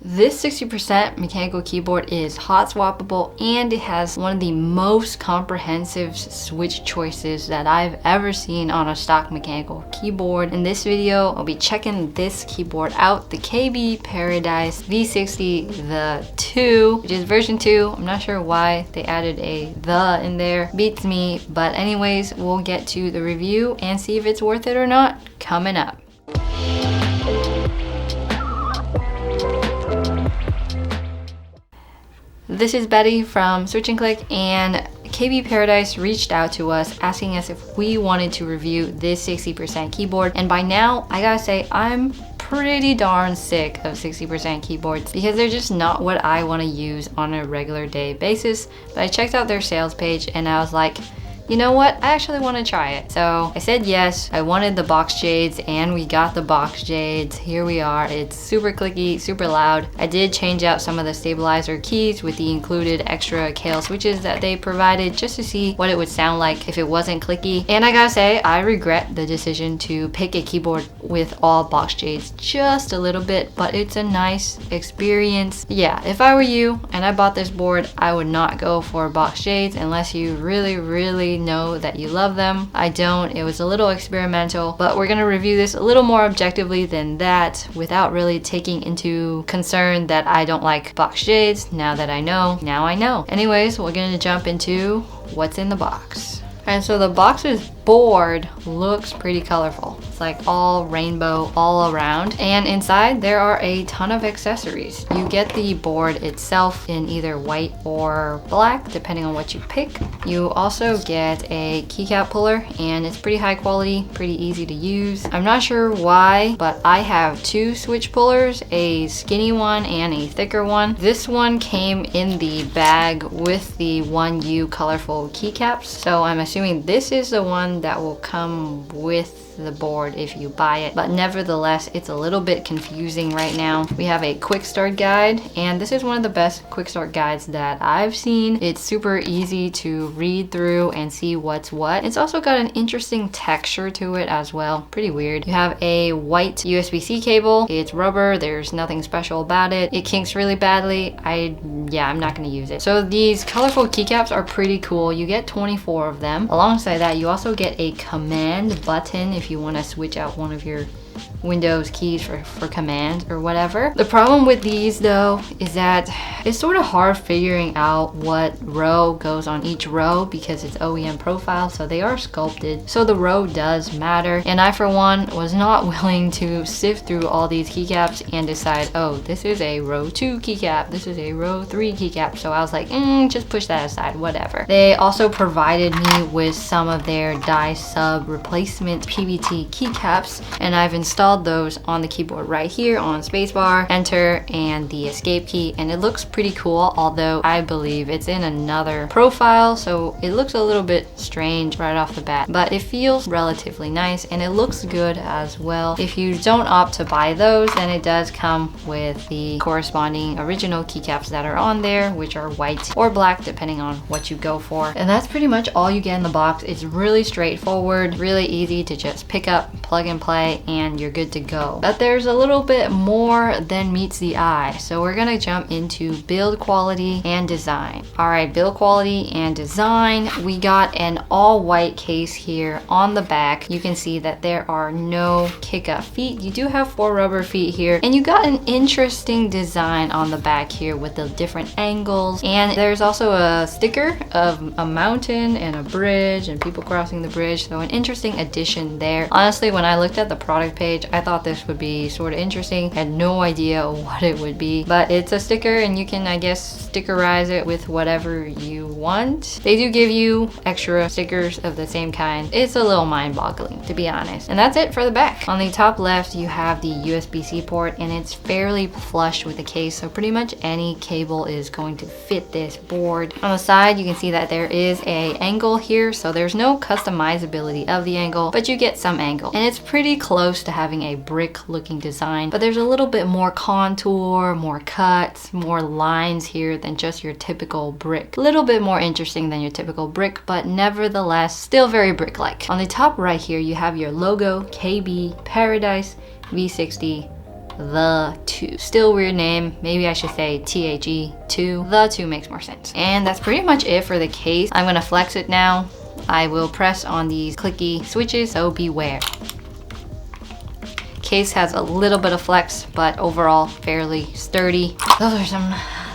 This 60% mechanical keyboard is hot swappable, and it has one of the most comprehensive switch choices that I've ever seen on a stock mechanical keyboard. In this video, I'll be checking this keyboard out, the KBParadise V60, the 2, which is version 2. I'm not sure why they added a "the" in there. Beats me, but anyways, we'll get to the review and see if it's worth it or not coming up. This is Betty from Switch and Click, and KBParadise reached out to us asking us if we wanted to review this 60% keyboard. And by now, I gotta say, I'm pretty darn sick of 60% keyboards because they're just not what I want to use on a regular day basis. But I checked out their sales page and I was like, you know what? I actually want to try it. So I said yes. I wanted the box Jades, and we got the box Jades. Here we are. It's super clicky, super loud. I did change out some of the stabilizer keys with the included extra KL switches that they provided just to see what it would sound like if it wasn't clicky. And I gotta say, I regret the decision to pick a keyboard with all box Jades just a little bit, but it's a nice experience. Yeah, if I were you and I bought this board, I would not go for box Jades unless you really know that you love them. I don't. It was a little experimental, but we're gonna review this a little more objectively than that without really taking into concern that I don't like box Jades. Now that I know, now I know. Anyways, we're gonna jump into what's in the box. And so the box's board looks pretty colorful. It's like all rainbow all around, and inside there are a ton of accessories. You get the board itself in either white or black depending on what you pick. You also get a keycap puller, and it's pretty high quality, pretty easy to use. I'm not sure why, but I have two switch pullers, a skinny one and a thicker one. This one came in the bag with the 1U colorful keycaps, so I'm assuming this is the one that will come with the board if you buy it, but nevertheless it's a little bit confusing right now. We have a quick start guide, and this is one of the best quick start guides that I've seen. It's super easy to read through and see what's what. It's also got an interesting texture to it as well, pretty weird. You have a white USB-C cable. It's rubber, there's nothing special about it. It kinks really badly. I'm not gonna use it. So these colorful keycaps are pretty cool. You get 24 of them. Alongside that, you also get a command button if you want to switch out one of your Windows keys for command or whatever. The problem with these though is that it's sort of hard figuring out what row goes on each row because it's OEM profile, so they are sculpted. So the row does matter, and I for one was not willing to sift through all these keycaps and decide, oh, this is a row 2 keycap, this is a row 3 keycap. So I was like, just push that aside, whatever. They also provided me with some of their die sub replacement PVT keycaps, and I've installed those on the keyboard right here on spacebar, enter, and the escape key, and it looks pretty cool, although I believe it's in another profile, so it looks a little bit strange right off the bat, but it feels relatively nice and it looks good as well. If you don't opt to buy those, then it does come with the corresponding original keycaps that are on there, which are white or black depending on what you go for. And that's pretty much all you get in the box. It's really straightforward, really easy to just pick up, plug and play, and you're good to go. But there's a little bit more than meets the eye, so we're gonna jump into build quality and design. All right, build quality and design. We got an all white case here. On the back you can see that there are no kick-up feet. You do have 4 rubber feet here, and you got an interesting design on the back here with the different angles, and there's also a sticker of a mountain and a bridge and people crossing the bridge, so an interesting addition there. Honestly, when I looked at the product page, I thought this would be sort of interesting. I had no idea what it would be, but it's a sticker and you can, I guess, stickerize it with whatever you want. They do give you extra stickers of the same kind. It's a little mind-boggling, to be honest. And that's it for the back. On the top left, you have the USB-C port, and it's fairly flush with the case, so pretty much any cable is going to fit this board. On the side, you can see that there is a angle here, so there's no customizability of the angle, but you get some angle. And it's pretty close to having a brick looking design, but there's a little bit more contour, more cuts, more lines here than just your typical brick. A little bit more interesting than your typical brick, but nevertheless still very brick-like. On the top right here, you have your logo, KBParadise V60 the 2. Still weird name. Maybe I should say THE2. The 2 makes more sense. And that's pretty much it for the case. I'm gonna flex it now. I will press on these clicky switches, so beware. Case has a little bit of flex, but overall fairly sturdy. Those are some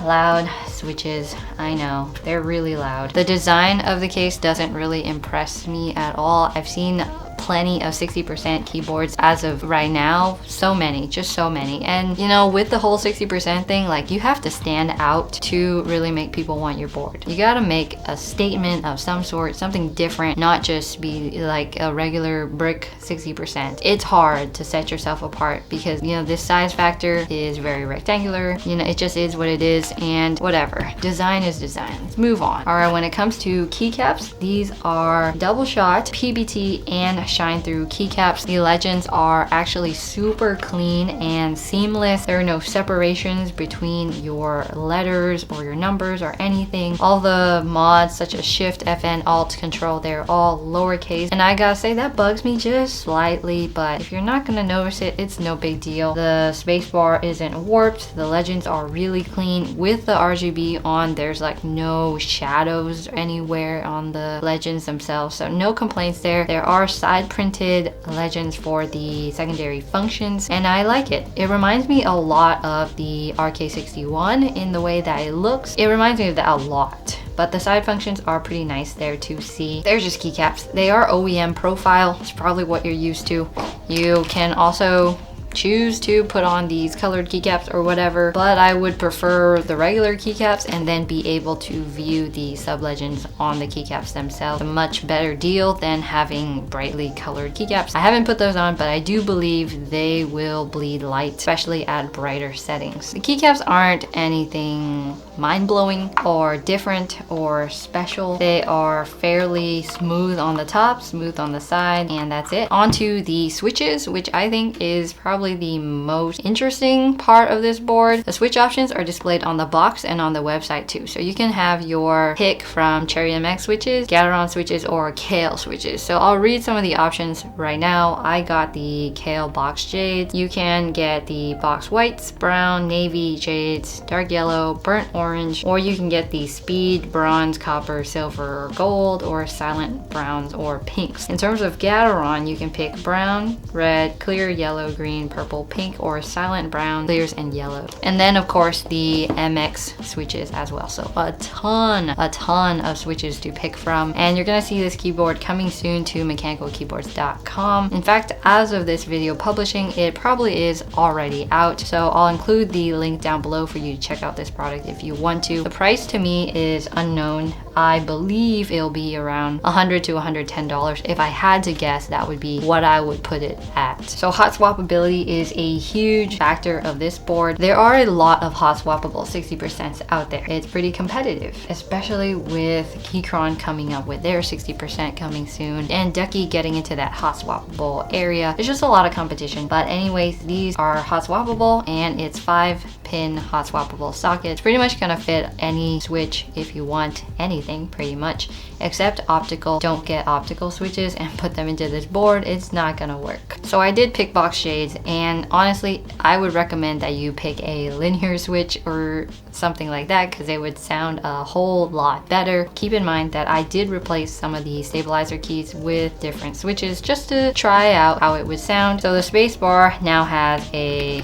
loud switches. I know, they're really loud. The design of the case doesn't really impress me at all. I've seen plenty of 60% keyboards as of right now. So many, just so many. And you know, with the whole 60% thing, like, you have to stand out to really make people want your board. You gotta make a statement of some sort, something different, not just be like a regular brick 60%. It's hard to set yourself apart because, you know, this size factor is very rectangular. You know, it just is what it is, and whatever. Design is design. Let's move on. All right, when it comes to keycaps, these are double shot PBT and shine through keycaps. The legends are actually super clean and seamless. There are no separations between your letters or your numbers or anything. All the mods such as Shift, FN, Alt, Control, they're all lowercase. And I gotta say, that bugs me just slightly, but if you're not gonna notice it, it's no big deal. The spacebar isn't warped. The legends are really clean. With the RGB on, there's like no shadows anywhere on the legends themselves, so no complaints there. There are side printed legends for the secondary functions, and I like it. It reminds me a lot of the RK61 in the way that it looks. It reminds me of that a lot. But the side functions are pretty nice there to see. They're just keycaps. They are OEM profile. It's probably what you're used to. You can also choose to put on these colored keycaps or whatever, but I would prefer the regular keycaps and then be able to view the sub legends on the keycaps themselves. A much better deal than having brightly colored keycaps. I haven't put those on, but I do believe they will bleed light, especially at brighter settings. The keycaps aren't anything mind-blowing or different or special. They are fairly smooth on the top, smooth on the side, and that's it. Onto the switches, which I think is probably the most interesting part of this board. The switch options are displayed on the box and on the website too. So you can have your pick from Cherry MX switches, Gateron switches, or Kale switches. So I'll read some of the options right now. I got the Kale Box Jades. You can get the box whites, brown, navy Jades, dark yellow, burnt orange, or you can get the speed, bronze, copper, silver, or gold, or silent browns or pinks. In terms of Gateron, you can pick brown, red, clear, yellow, green, purple, pink, or silent brown, clears, and yellow. And then of course the MX switches as well. So a ton of switches to pick from. And you're gonna see this keyboard coming soon to mechanicalkeyboards.com. In fact, as of this video publishing, it probably is already out. So I'll include the link down below for you to check out this product if you want to. The price to me is unknown. I believe it'll be around $100 to $110. If I had to guess, that would be what I would put it at. So hot swappability is a huge factor of this board. There are a lot of hot swappable 60% out there. It's pretty competitive, especially with Keychron coming up with their 60% coming soon, and Ducky getting into that hot swappable area. There's just a lot of competition. But anyways, these are hot swappable, and it's 5-pin hot swappable socket. It's pretty much gonna fit any switch if you want anything, pretty much, except optical. Don't get optical switches and put them into this board. It's not gonna work. So I did pick Box Jades, and honestly, I would recommend that you pick a linear switch or something like that, because it would sound a whole lot better. Keep in mind that I did replace some of the stabilizer keys with different switches just to try out how it would sound. So the spacebar now has a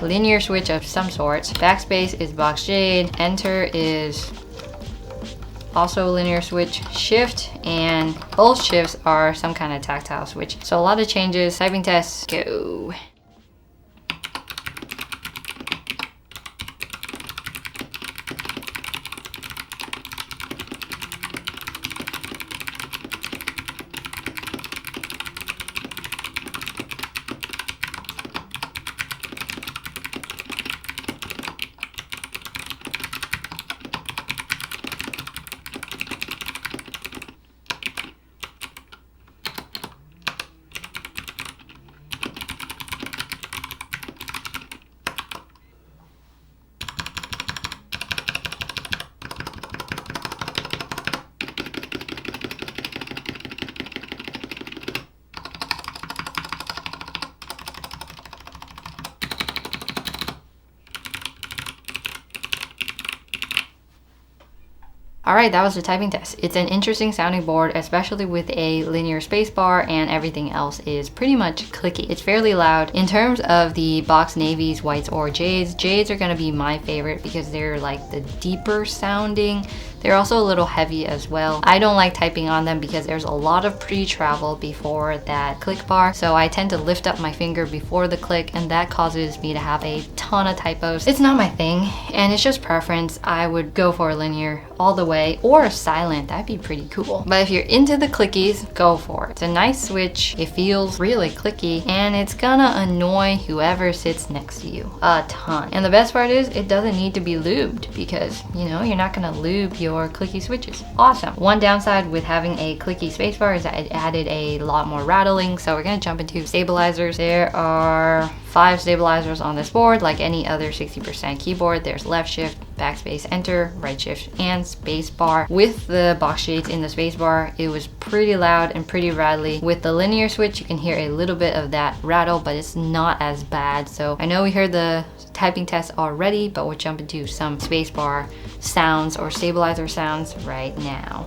linear switch of some sort. Backspace is Box Jade. Enter is also a linear switch. Shift and both shifts are some kind of tactile switch. So a lot of changes. Typing test, go. All right, that was the typing test. It's an interesting sounding board, especially with a linear spacebar, and everything else is pretty much clicky. It's fairly loud. In terms of the box navies, whites, or jades, jades are gonna be my favorite because they're like the deeper sounding. They're also a little heavy as well. I don't like typing on them because there's a lot of pre-travel before that click bar. So I tend to lift up my finger before the click, and that causes me to have a ton of typos. It's not my thing, and it's just preference. I would go for linear all the way, or silent. That'd be pretty cool. But if you're into the clickies, go for it. It's a nice switch. It feels really clicky, and it's gonna annoy whoever sits next to you a ton. And the best part is it doesn't need to be lubed because, you know, you're not gonna lube your clicky switches. Awesome. One downside with having a clicky spacebar is that it added a lot more rattling. So we're gonna jump into stabilizers. There are 5 stabilizers on this board. Like any other 60% keyboard, there's left shift, backspace, enter, right shift, and spacebar. With the box shades in the spacebar, it was pretty loud and pretty rattly. With the linear switch, you can hear a little bit of that rattle, but it's not as bad. So I know we heard the typing test already, but we'll jump into some spacebar sounds or stabilizer sounds right now.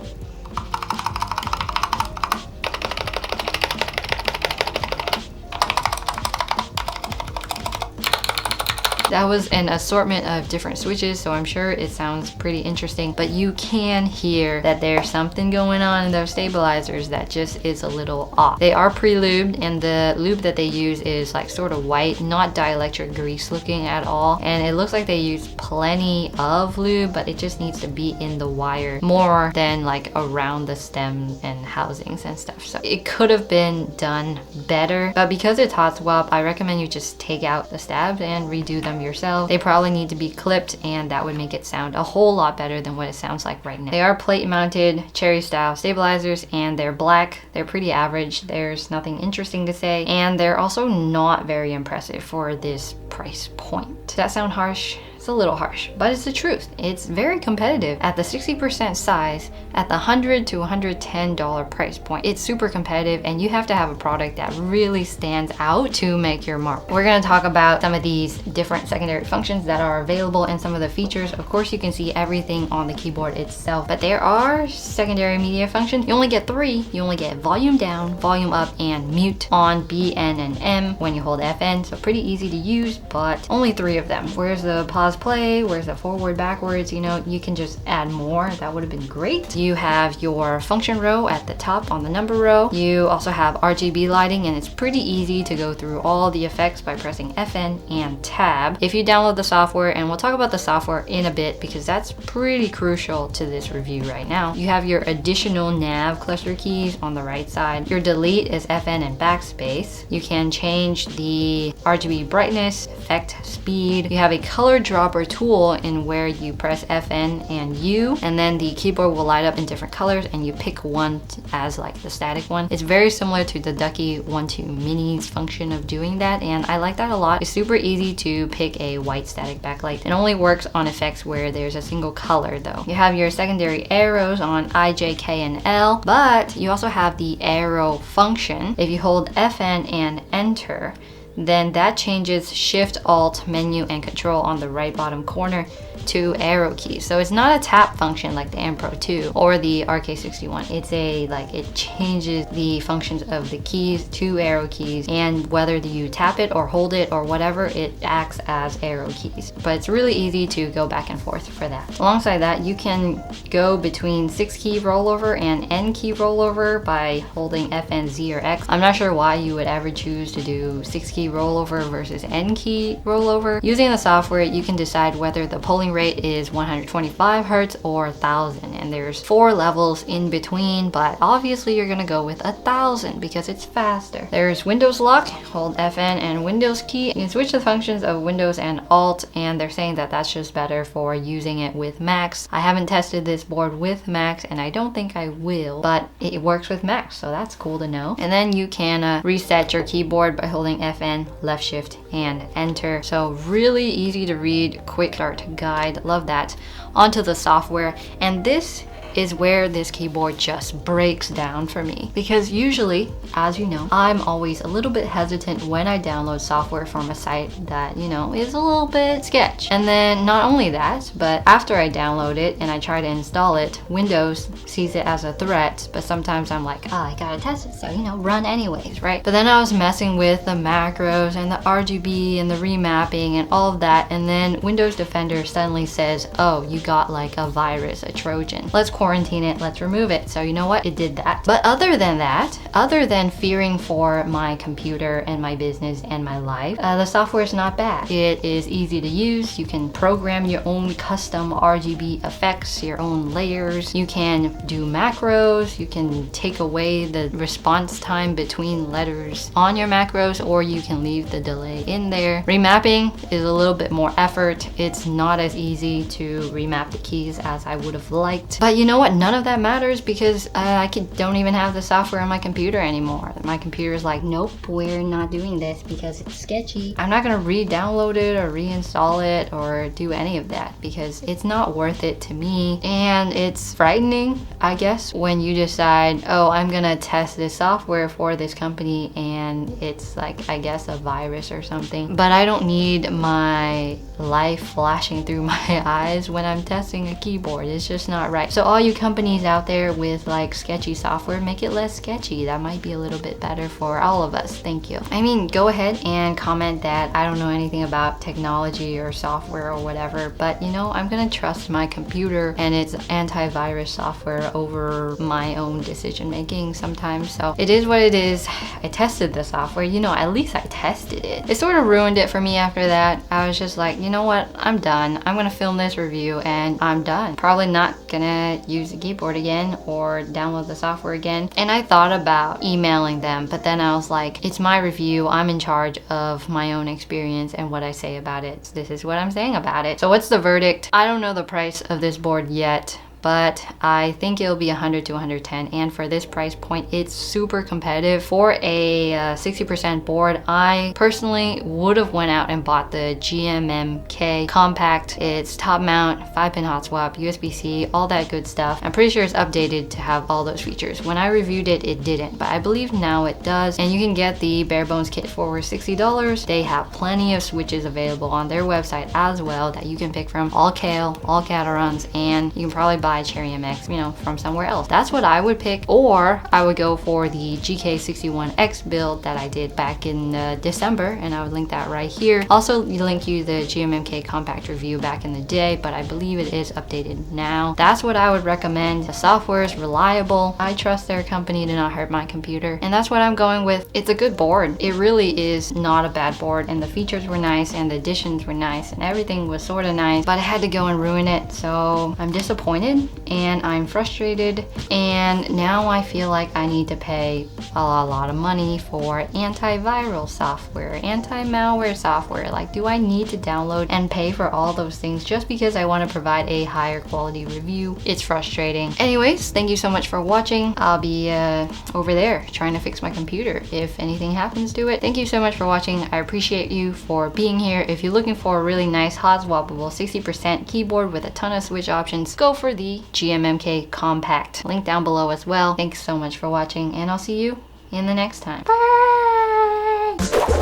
That was an assortment of different switches, so I'm sure it sounds pretty interesting, but you can hear that there's something going on in those stabilizers that just is a little off. They are pre-lubed, and the lube that they use is like sort of white, not dielectric grease looking at all, and it looks like they use plenty of lube, but it just needs to be in the wire more than like around the stem and housings and stuff. So it could have been done better, but because it's hot swap, I recommend you just take out the stabs and redo them yourself. They probably need to be clipped, and that would make it sound a whole lot better than what it sounds like right now. They are plate mounted cherry style stabilizers, and they're black. They're pretty average. There's nothing interesting to say, and they're also not very impressive for this price point. Does that sound harsh? It's a little harsh, but it's the truth. It's very competitive at the 60% size at the $100 to $110 price point. It's super competitive, and you have to have a product that really stands out to make your mark. We're gonna talk about some of these different secondary functions that are available and some of the features. Of course, you can see everything on the keyboard itself, but there are secondary media functions. You only get 3. You only get volume down, volume up, and mute on B, N, and M when you hold FN. So pretty easy to use, but only 3 of them. Where's the pause play? Where's the forward, backwards? You know, you can just add more. That would have been great. You have your function row at the top on the number row. You also have RGB lighting, and it's pretty easy to go through all the effects by pressing FN and tab. If you download the software, and we'll talk about the software in a bit because that's pretty crucial to this review right now. You have your additional nav cluster keys on the right side. Your delete is FN and backspace. You can change the RGB brightness, effect, speed. You have a color dropper tool in where you press FN and U, and then the keyboard will light up in different colors, and you pick one as like the static one. It's very similar to the Ducky 1-2 Minis function of doing that, and I like that a lot. It's super easy to pick a white static backlight. It only works on effects where there's a single color though. You have your secondary arrows on I, J, K, and L, but you also have the arrow function. If you hold FN and enter, then that changes Shift, Alt, Menu, and Control on the right bottom corner to arrow keys. So it's not a tap function like the M Pro 2 or the RK61. It's a, like, it changes the functions of the keys to arrow keys, and whether you tap it or hold it or whatever, it acts as arrow keys. But it's really easy to go back and forth for that. Alongside that, you can go between 6-key rollover and N-key rollover by holding FN, Z, or X. I'm not sure why you would ever choose to do 6-key rollover versus N-key rollover. Using the software, you can decide whether the polling rate is 125 Hertz or 1000, and there's 4 levels in between, but obviously you're gonna go with 1000 because it's faster. There's Windows lock, hold FN and Windows key. You can switch the functions of Windows and Alt, and they're saying that that's just better for using it with Macs. I haven't tested this board with Macs, and I don't think I will, but it works with Macs, so that's cool to know. And then you can reset your keyboard by holding FN, left shift, and enter. So really easy to read, quick start guide. Love that. Onto the software, and this is where this keyboard just breaks down for me. Because usually, as you know, I'm always a little bit hesitant when I download software from a site that, you know, is a little bit sketch. And then not only that, but after I download it and I try to install it, Windows sees it as a threat, but sometimes I'm like, oh, I gotta test it, so, you know, run anyways, right? But then I was messing with the macros and the RGB and the remapping and all of that, and then Windows Defender suddenly says, oh, you got like a virus, a Trojan. Let's quarantine it, let's remove it. So you know what? It did that. But other than that, other than fearing for my computer and my business and my life, the software is not bad. It is easy to use. You can program your own custom RGB effects, your own layers. You can do macros. You can take away the response time between letters on your macros, or you can leave the delay in there. Remapping is a little bit more effort. It's not as easy to remap the keys as I would have liked. But you know what? None of that matters because I don't even have the software on my computer anymore. My computer is like, nope, we're not doing this because it's sketchy. I'm not gonna re-download it or reinstall it or do any of that because it's not worth it to me. And it's frightening, I guess, when you decide, oh, I'm gonna test this software for this company and it's like, I guess, a virus or something. But I don't need my life flashing through my eyes when I'm testing a keyboard. It's just not right. So all you companies out there with like sketchy software, make it less sketchy. That might be a little bit better for all of us. Thank you. I mean, go ahead and comment that I don't know anything about technology or software or whatever, but you know, I'm gonna trust my computer and its antivirus software over my own decision making sometimes. So it is what it is. I tested the software, you know, at least I tested it. It sort of ruined it for me after that. I was just like, you know what, I'm done. I'm gonna film this review and I'm done. Probably not gonna use the keyboard again or download the software again. And I thought about emailing them, but then I was like, it's my review. I'm in charge of my own experience and what I say about it. So this is what I'm saying about it. So what's the verdict? I don't know the price of this board yet, but I think it'll be 100 to 110, and for this price point it's super competitive. For a 60% board, I personally would have went out and bought the GMMK compact. It's top mount, 5-pin hot swap, USB-C, all that good stuff. I'm pretty sure it's updated to have all those features. When I reviewed it, it didn't, but I believe now it does. And you can get the bare bones kit for $60. They have plenty of switches available on their website as well that you can pick from, all Kale, all Caterons, and you can probably buy Cherry MX, you know, from somewhere else. That's what I would pick, or I would go for the GK61X build that I did back in December, and I would link that right here. Also link you the GMMK compact review back in the day, but I believe it is updated now. That's what I would recommend. The software is reliable. I trust their company to not hurt my computer, and that's what I'm going with. It's a good board. It really is not a bad board, and the features were nice and the additions were nice and everything was sort of nice, but I had to go and ruin it. So I'm disappointed and I'm frustrated, and now I feel like I need to pay a lot of money for antiviral software, anti-malware software. Like, do I need to download and pay for all those things just because I want to provide a higher quality review? It's frustrating. Anyways, thank you so much for watching. I'll be over there trying to fix my computer if anything happens to it. Thank you so much for watching. I appreciate you for being here. If you're looking for a really nice hot swappable 60% keyboard with a ton of switch options, go for the GMMK compact. Link down below as well. Thanks so much for watching, and I'll see you in the next time. Bye!